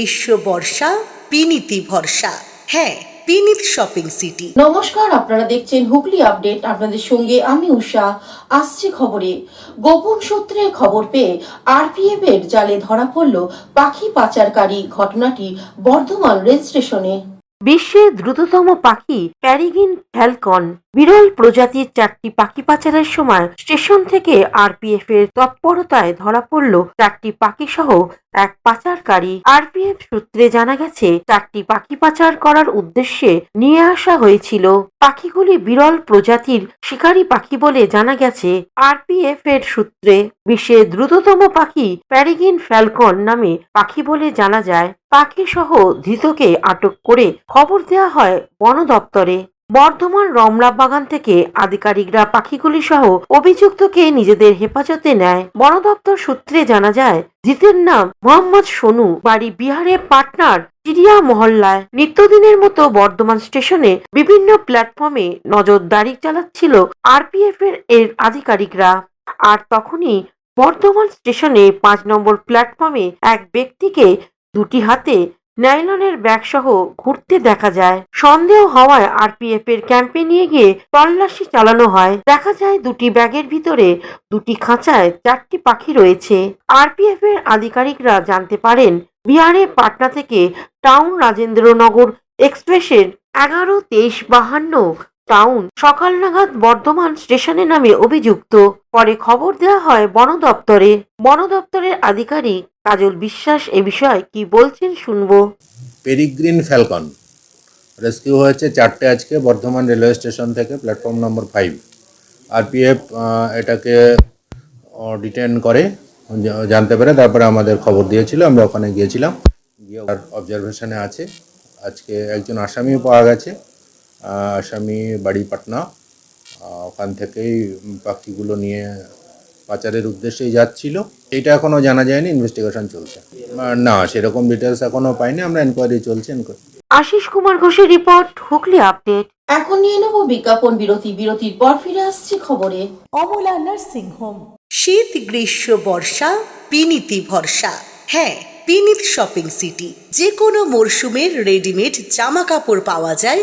গ্রীষ্ম বর্ষা বিনীতি ভরসা। হ্যাঁ, বিনীত শপিং সিটি। নমস্কার, আপনারা দেখছেন হুগলি আপডেট। আপনাদের সঙ্গে আমি উষা। আসছে খবরে। গোপন সূত্রে খবর পেয়ে আরপিএফ এর জালে ধরা পড়ল পাখি পাচারকারী। ঘটনাটি বর্ধমান রেল স্টেশনে। বিশ্বের দ্রুততম পাখি প্যারিগিন ফ্যালকন বিরল প্রজাতির 4টি পাখি পাচারের সময় স্টেশন থেকে আরপিএফ এর তৎপরতায় ধরা পড়ল 4টি পাখি সহ এক পাচারকারী। আরপিএফ সূত্রে জানা গেছে 4টি পাখি পাচার করার উদ্দেশ্যে নিয়ে আসা হয়েছিল। পাখিগুলি বিরল প্রজাতির শিকারী পাখি বলে জানা গেছে। আরপিএফ এর সূত্রে বিশ্বের দ্রুততম পাখি প্যারিগিন ফ্যালকন নামে পাখি বলে জানা যায়। পাখি সহ ধৃতকে আটক করে খবর দেওয়া হয় বন দপ্তরে। বর্ধমান রমনা বাগান থেকে আধিকারিকরা পাখিগুলি সহ অভিযুক্তকে নিজেদের হেফাজতে নেয়। বন দপ্তর সূত্রে জানা যায়, ধৃতের নাম মোহাম্মদ সোনু, বাড়ি বিহারের পাটনার চিড়িয়া মহল্লায়। নিত্যদিনের মতো বর্ধমান স্টেশনে বিভিন্ন প্ল্যাটফর্মে নজরদারি চালাচ্ছিল আরপিএফ এর আধিকারিকরা। আর তখনই বর্ধমান স্টেশনে 5 নম্বর প্ল্যাটফর্মে এক ব্যক্তিকে দুটি হাতে নাইলনের ব্যাগ সহ ঘুরতে দেখা যায়। সন্দেহ হওয়ায় আরপিএফ এর ক্যাম্পে নিয়ে গিয়ে তল্লাশি চালানো হয়। দেখা যায় দুটি ব্যাগের ভিতরে দুটি খাঁচায় 4টি পাখি রয়েছে। আরপিএফ এর আধিকারিকরা জানতে পারেন, বিহারে পাটনা থেকে টাউন রাজেন্দ্রনগর এক্সপ্রেসের 11-23-52 টাউন সকাল নাগাদ বর্ধমান স্টেশনে নামে অভিযুক্ত। পরে খবর দেওয়া হয় বন দপ্তরে। বন দপ্তরের আধিকারিক কাজল বিশ্বাস এ বিষয়ে কি বলছেন শুনবো। পেরিগ্রিন ফ্যালকন রেস্কিউ হয়েছে 4টে আজকে বর্ধমান রেলওয়ে স্টেশন থেকে, প্ল্যাটফর্ম নম্বর 5। আরপিএফ এটাকে ডিটেন করে জানতে পেরে তারপরে আমাদের খবর দিয়েছিল, আমরা ওখানে গিয়েছিলাম, গিয়ে আর অবজারভেশনে আছে। আজকে একজন আসামিও পাওয়া গেছে। আসামি বাড়ি পাটনা। ওখান থেকেই পাখিগুলো নিয়ে পাচারের উদ্দেশ্যেই যাচ্ছিল। এটা এখনো জানা যায়নি, ইনভেস্টিগেশন চলছে। না, সেরকম ডিটেলস এখনো পাইনি, আমরা এনকোয়ারি চলছে। আশিস কুমার ঘোষের রিপোর্ট, হুগলি আপডেট। এখন নিয়ে নেব বিজ্ঞাপন বিরতি। বিরতির পর ফিরে আসছি খবরে। Amala nursing home. শীত গ্রীষ্ম বর্ষা বিনীতি ভরসা। হ্যাঁ, বিনীত শপিং সিটি। যে কোনো মরশুমের রেডিমেড জামা কাপড় পাওয়া যায়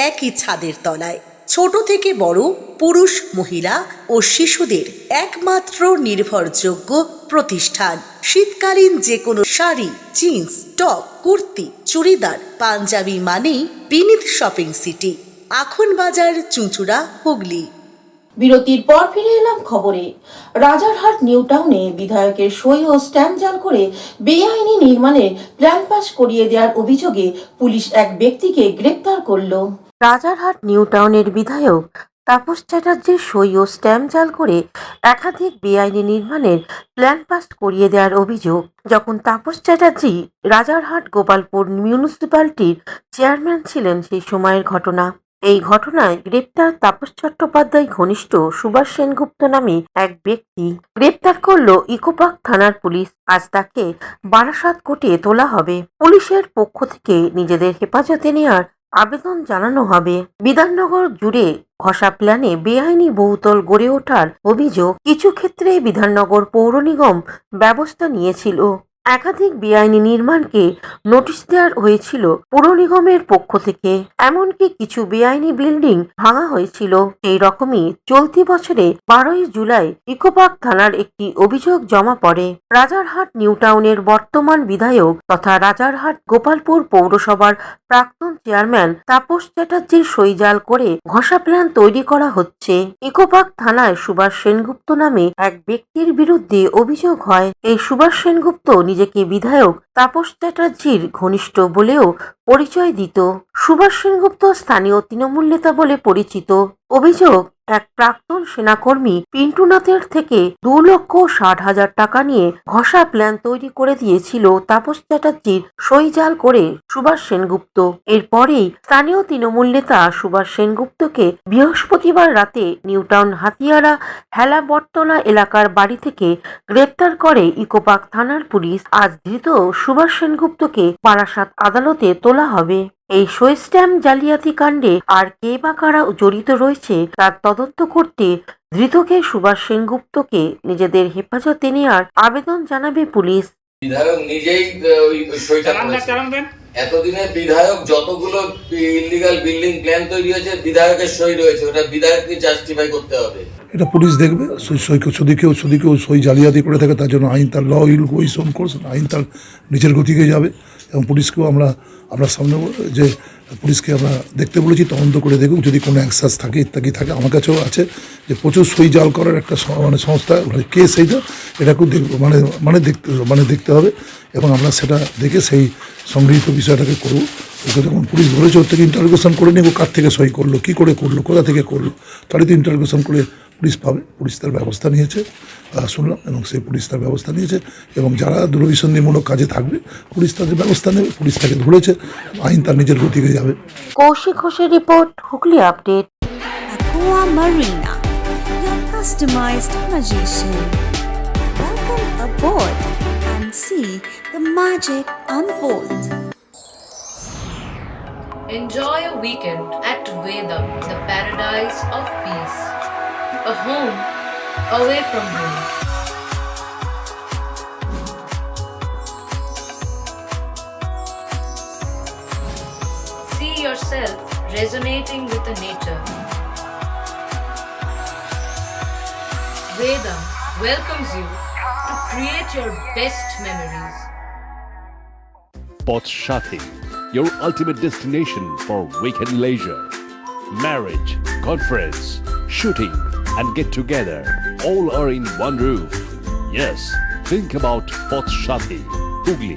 একই ছাদের তলায়। ছোট থেকে বড়, পুরুষ মহিলা ও শিশুদের একমাত্র নির্ভরযোগ্য প্রতিষ্ঠান। শীতকালীন যে কোনো শাড়ি, জিন্স, টপ, কুর্তি, চুড়িদার, পাঞ্জাবি মানেই বিনীত শপিং সিটি। আখন বাজার, চুঁচুড়া, হুগলি। বিরতির পর ফিরে এলাম খবরে। রাজারহাট নিউ টাউনে বিধায়কের সই ও স্ট্যাম্প জাল করে বেআইনি নির্মাণের প্ল্যান পাস করিয়ে দেওয়ার অভিযোগে পুলিশ এক ব্যক্তিকে গ্রেপ্তার করল। রাজারহাট নিউ টাউনের বিধায়ক তাপস চ্যাটার্জির সই ও স্ট্যাম্প জাল করে একাধিক বেআইনি নির্মাণের প্ল্যান পাস করিয়ে দেওয়ার অভিযোগ। যখন তাপস চ্যাটার্জি রাজারহাট গোপালপুর মিউনিসিপ্যালিটির চেয়ারম্যান ছিলেন সেই সময়ের ঘটনা। এই ঘটনায় গ্রেপ্তার তাপস চট্টোপাধ্যায় ঘনিষ্ঠ সুভাষ সেনগুপ্ত নামে এক ব্যক্তি। গ্রেপ্তার করল ইকোপার্ক থানার পুলিশ। আজ তাকে বারাসাত কোর্টে তোলা হবে। পুলিশের পক্ষ থেকে নিজেদের হেফাজতে নেওয়ার আবেদন জানানো হবে। বিধাননগর জুড়ে ঘষা প্ল্যানে বেআইনি বহুতল গড়ে ওঠার অভিযোগ। কিছু ক্ষেত্রে বিধাননগর পৌর নিগম ব্যবস্থা নিয়েছিল। একাধিক বেআইনি নির্মাণকে নোটিশ দেওয়া হয়েছিল পুর নিগমের পক্ষ থেকে। এমনকি কিছু বেআইনি বিল্ডিং ভাঙা হয়েছিল। এই রকমই চলতি বছরে 12ই জুলাই ইকোপার্ক থানার একটি অভিযোগ জমা পড়ে। রাজারহাট নিউ টাউনের বর্তমান বিধায়ক তথা রাজারহাট গোপালপুর পৌরসভার প্রাক্তন চেয়ারম্যান তাপস চ্যাটার্জির সই জাল করে ঘষা প্ল্যান তৈরি করা হচ্ছে। ইকোপার্ক থানায় সুভাষ সেনগুপ্ত নামে এক ব্যক্তির বিরুদ্ধে অভিযোগ হয়। এই সুভাষ সেনগুপ্ত নিজেকে বিধায়ক তাপস চ্যাটার্জির ঘনিষ্ঠ বলেও পরিচয় দিত। সুভাষ সেনগুপ্ত স্থানীয় তৃণমূল নেতা বলে পরিচিত। অভিযোগ, এক প্রাক্তন সেনাকর্মী পিন্টুনাথের থেকে 2,60,000 টাকা নিয়ে ঘষা প্ল্যান তৈরি করে দিয়েছিল তাপস চ্যাটার্জির সই জাল করে সুভাষ সেনগুপ্ত। এরপরেই স্থানীয় তৃণমূল নেতা সুভাষ সেনগুপ্তকে বৃহস্পতিবার রাতে নিউটাউন হাতিয়ারা হেলা বটতলা এলাকার বাড়ি থেকে গ্রেপ্তার করে ইকোপার্ক থানার পুলিশ। আজ ধৃত সুভাষ সেনগুপ্তকে বারাসাত আদালতে তোলা হবে। এই সই স্ট্যাম্প জালিয়াতি কাণ্ডে আর কে বা কারা জড়িত রয়েছে তার তদন্ত করতে ধৃতকে সুভাষ সেনগুপ্তকে নিজেদের হেফাজতে নেওয়ার আবেদন জানাবে পুলিশ। বিধায়ক নিজেই ওই সইটা করেছেন। এতদিনে বিধায়ক যতগুলো ইলিগাল বিল্ডিং প্ল্যান তৈরি হয়েছে বিধায়কের সই রয়েছে, ওটা বিধায়ককে জাস্টিফাই করতে হবে। এটা পুলিশ দেখবে যদি কেউ সই জালিয়াতি করে থাকে তার জন্য আইন তার law will go its own course, আইন তার নিজের গতিকে যাবে। এবং পুলিশকেও আমরা সামনে যে পুলিশকে আমরা দেখতে বলেছি তদন্ত করে দেখুক, যদি কোনো অ্যাক্সেস থাকে ইত্যাদি থাকে। আমার কাছেও আছে যে প্রচুর সই জাল করার একটা সংস্থা কেস এইটা, এটাকেও দেখতে হবে এবং আমরা সেটা দেখে সেই সংগৃহীত বিষয়টাকে করবো। ওকে যখন পুলিশ ধরেছে ওর থেকে ইন্টারোগেশন করে নিব, কার থেকে সই করলো, কী করে করলো, কোথা থেকে করলো, তারই তো ইন্টারোগেশন করে পুলিশ পাবে। পুলিশ তার ব্যবস্থা নিয়েছে শুনলাম, এবং সেই পুলিশ তার ব্যবস্থা নিয়েছে এবং যারা দুরভিসন্ধিমূলক কাজে থাকবে পুলিশ তাদের ব্যবস্থা নেবে। পুলিশ তাকে ধরেছে, আইন তার নিজের গতিকে যাবে। কৌশিক ঘোষের report, Hooghly update. Aqua Marina, your customized magician. Welcome aboard and see the magic unfold. Enjoy a weekend at Vedam, the paradise of peace. A home away from home. See yourself resonating with the nature. Vedam welcomes you to create your best memories. Potshati, your ultimate destination for weekend leisure. Marriage, conference, shooting, and get together all are in one roof. Yes, think about Potshati, Hugli.